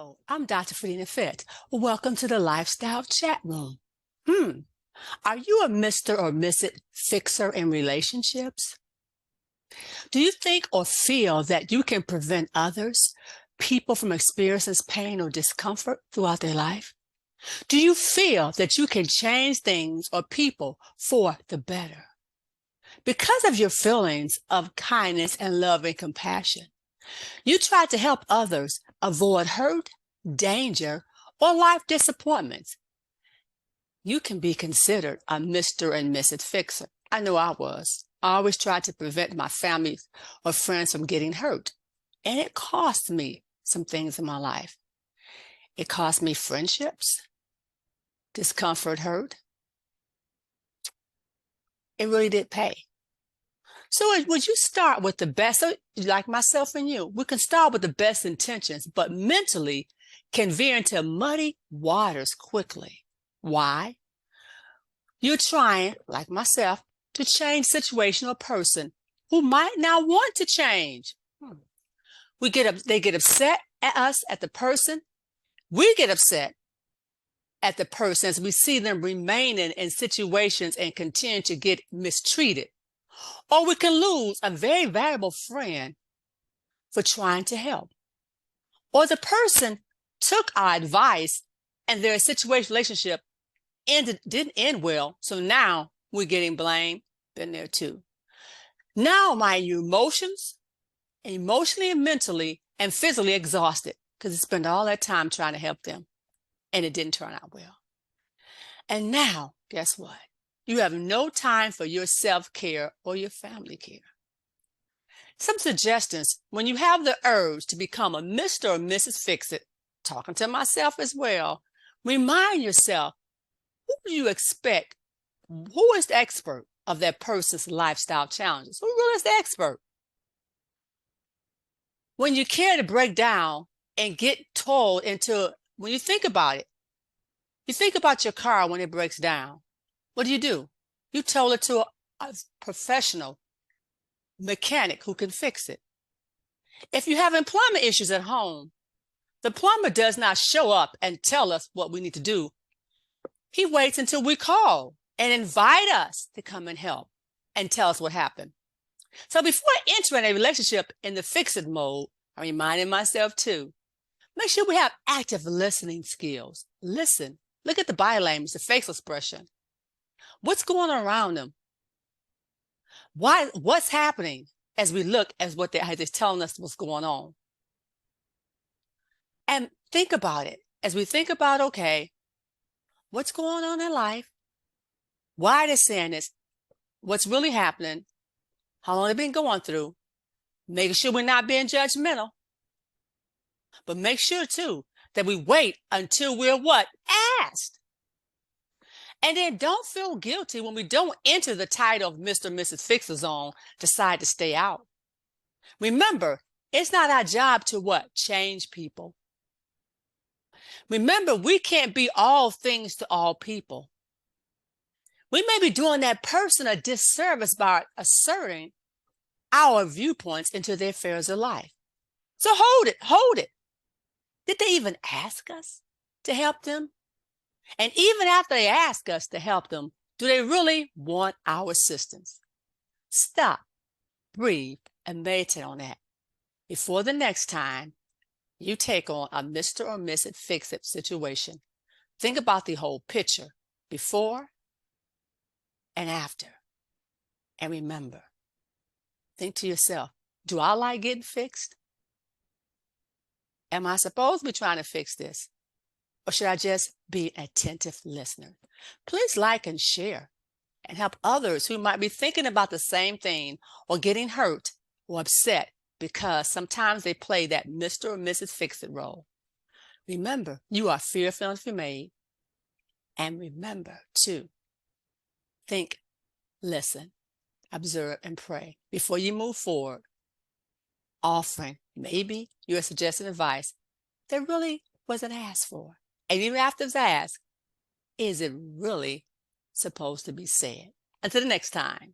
Hello, I'm Dr. Frida Fit. Welcome to the Lifestyle Chat Room. Hmm, are you a Mr. or Mrs. Fixer in relationships? Do you think or feel that you can prevent others, people from experiencing pain or discomfort throughout their life? Do you feel that you can change things or people for the better? Because of your feelings of kindness and love and compassion, you try to help others avoid hurt, danger, or life disappointments. You can be considered a Mr. and Mrs. Fixer. I know I was. I always tried to prevent my family or friends from getting hurt. And it cost me some things in my life. It cost me friendships, discomfort, hurt. It really did pay. So would you start with the best, so like myself and you, we can start with the best intentions, but mentally can veer into muddy waters quickly. Why? You're trying, like myself, to change situation or person who might not want to change. They get upset at us, at the person. We get upset at the person as we see them remaining in situations and continue to get mistreated. Or we can lose a very valuable friend for trying to help. Or the person took our advice and their situation relationship didn't end well, so now we're getting blamed. Been there too. Now my emotionally and mentally and physically exhausted because I spent all that time trying to help them and it didn't turn out well. And now, guess what? You have no time for your self-care or your family care. Some suggestions when you have the urge to become a Mr. or Mrs. Fix-It, talking to myself as well, remind yourself, who do you expect? Who is the expert of that person's lifestyle challenges? Who really is the expert? When you care to break down and get told into, when you think about it, you think about your car when it breaks down. What do? You told it to a professional mechanic who can fix it. If you have plumbing issues at home, the plumber does not show up and tell us what we need to do. He waits until we call and invite us to come and help and tell us what happened. So before entering a relationship in the fix-it mode, I'm reminding myself too, make sure we have active listening skills. Listen, look at the body language, the facial expression. What's going on around them? What's happening as we look as what they're telling us what's going on? And think about it. As we think about, okay, what's going on in life? Why they're saying this? What's really happening? How long they've been going through? Making sure we're not being judgmental. But make sure, too, that we wait until we're what? Asked. And then don't feel guilty when we don't enter the title of Mr. and Mrs. Fixer Zone, decide to stay out. Remember, it's not our job to what? Change people. Remember, we can't be all things to all people. We may be doing that person a disservice by asserting our viewpoints into their affairs of life. So hold it. Did they even ask us to help them? And even after they ask us to help them, do they really want our assistance? Stop, breathe, and meditate on that before the next time you take on a Mr. or Mrs. Fix-It situation. Think about the whole picture, before and after. And remember, think to yourself, do I like getting fixed? Am I supposed to be trying to fix this? Or should I just be an attentive listener? Please like and share and help others who might be thinking about the same thing or getting hurt or upset because sometimes they play that Mr. or Mrs. Fix-It role. Remember, you are fearfully made. And remember to think, listen, observe, and pray before you move forward, offering maybe your suggested advice that really wasn't asked for. And even after it's asked, is it really supposed to be said? Until the next time.